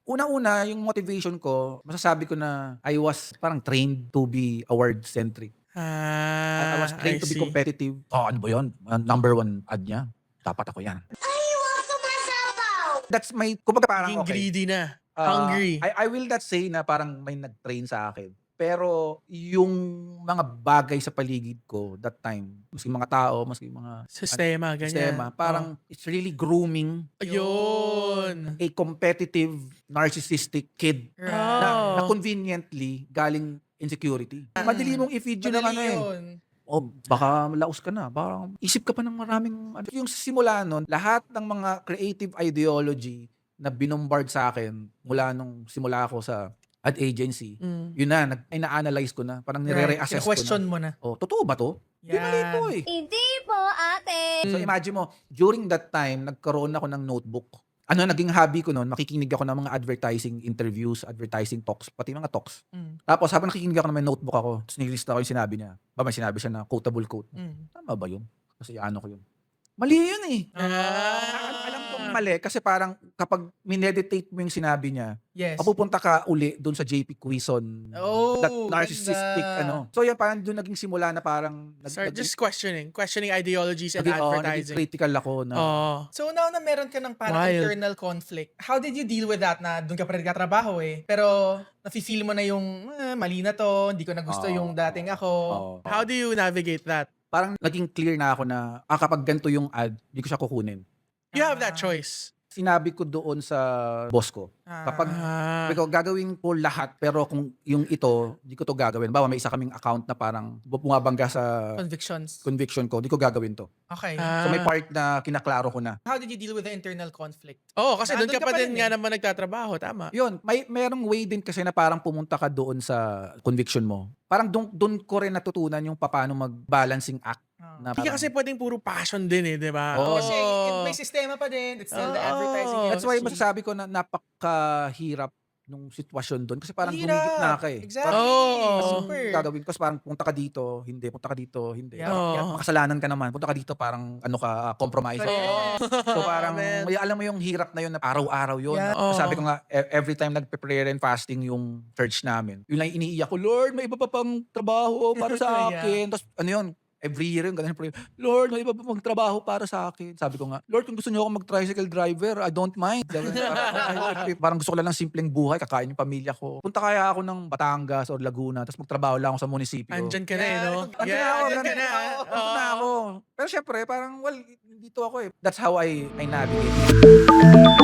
Una-una, yung motivation ko, masasabi ko na I was parang trained to be award-centric. I was I trained to be see. competitive. Oh, ano ba yun? Number one ad niya. Dapat ako yan. That's my, kumbaga parang Naging okay. greedy na, hungry. I will not say na parang may nag-train sa akin. Pero yung mga bagay sa paligid ko that time, maski mga tao, maski mga Sistema, sistema, ganyan. parang it's really grooming Ayun. a competitive, narcissistic kid na Oh. conveniently galing insecurity. Madali mong i-feed yun ng ano Madali eh. yun. O baka laos ka na, parang isip ka pa ng maraming ano. Yung simula nun, lahat ng mga creative ideology na binombard sa akin mula nung simula ako sa ad agency, yun na, ina-analyze ko na, parang nire-reassess ko Question na. mo na. Oh, totoo ba to? Di mali to eh. Hindi po, ate. So imagine mo, during that time, nagkaroon ako ng notebook. Ano, naging hobby ko noon, makikinig ako ng mga advertising interviews, advertising talks, pati mga talks. Tapos habang nakikinig ako ng may notebook ako, tapos nilista ko yung sinabi niya. May sinabi siya na quotable quote. Tama ba yun? Kasi ano ko yun. Mali yun eh. Alam kong mali kasi parang kapag mineditate mo yung sinabi niya, Yes. mapupunta ka uli doon sa JP Quizon. Oh, That narcissistic ganda. ano. So yan parang doon naging simula na parang Start just questioning ideologies and naging advertising. critical ako na So now na meron ka ng parang Wild. internal conflict, how did you deal with that na doon ka pa rin katrabaho eh? Pero nafe-feel mo na yung mali na to, hindi ko na gusto yung dating ako. How do you navigate that? parang naging clear na ako na kapag ganito yung ad, hindi ko siya kukunin. You have that choice. Sinabi ko doon sa boss ko, kapag ko gagawin ko lahat pero kung yung ito, hindi ko to gagawin. Bawa may isa kaming account na parang bumabangga sa Convictions. conviction ko, hindi ko gagawin to. Okay. So may part na kinaklaro ko na. How did you deal with the internal conflict? Kasi doon Nandun ka pa din eh. nga naman nagtatrabaho, tama. Yun, merong way din kasi na parang pumunta ka doon sa conviction mo. Parang doon ko rin natutunan yung paano mag-balancing act. Na Hindi parang, kasi pwedeng puro passion din eh, di ba? Oo. Kasi may sistema pa din. It's still the Oo. advertising that's why industry. masasabi ko na napakahirap nung sitwasyon doon kasi parang Hirap. gumigit na ka eh. Exactly. Oo. Super. Gagawin kasi parang punta ka dito, hindi. Punta ka dito, hindi. Yeah. Oo. Makasalanan ka naman. Punta ka dito, parang ano ka, compromise. Correct. So parang, Man. may alam mo yung hirap na yun na araw-araw yun. Yeah. Sabi ko nga, every time nagpe-prayer and fasting yung church namin, yun lang iniiyak ko, Lord, may iba pa pang trabaho para sa Yeah. akin. Tapos ano yun, every year yung ganun yung prayer, Lord, may iba pa pang trabaho para sa akin. Sabi ko nga, Lord, kung gusto niyo ako mag-tricycle driver, I don't mind. Parang gusto ko lang ng simpleng buhay, kakain yung pamilya ko. Punta kaya ako ng Batangas or Laguna, tapos magtrabaho lang ako sa munisipyo. Andyan ka na eh, no? Andyan na ako, andyan ka na. andun na ako. Pero syempre, parang, dito ako eh. That's how I navigate.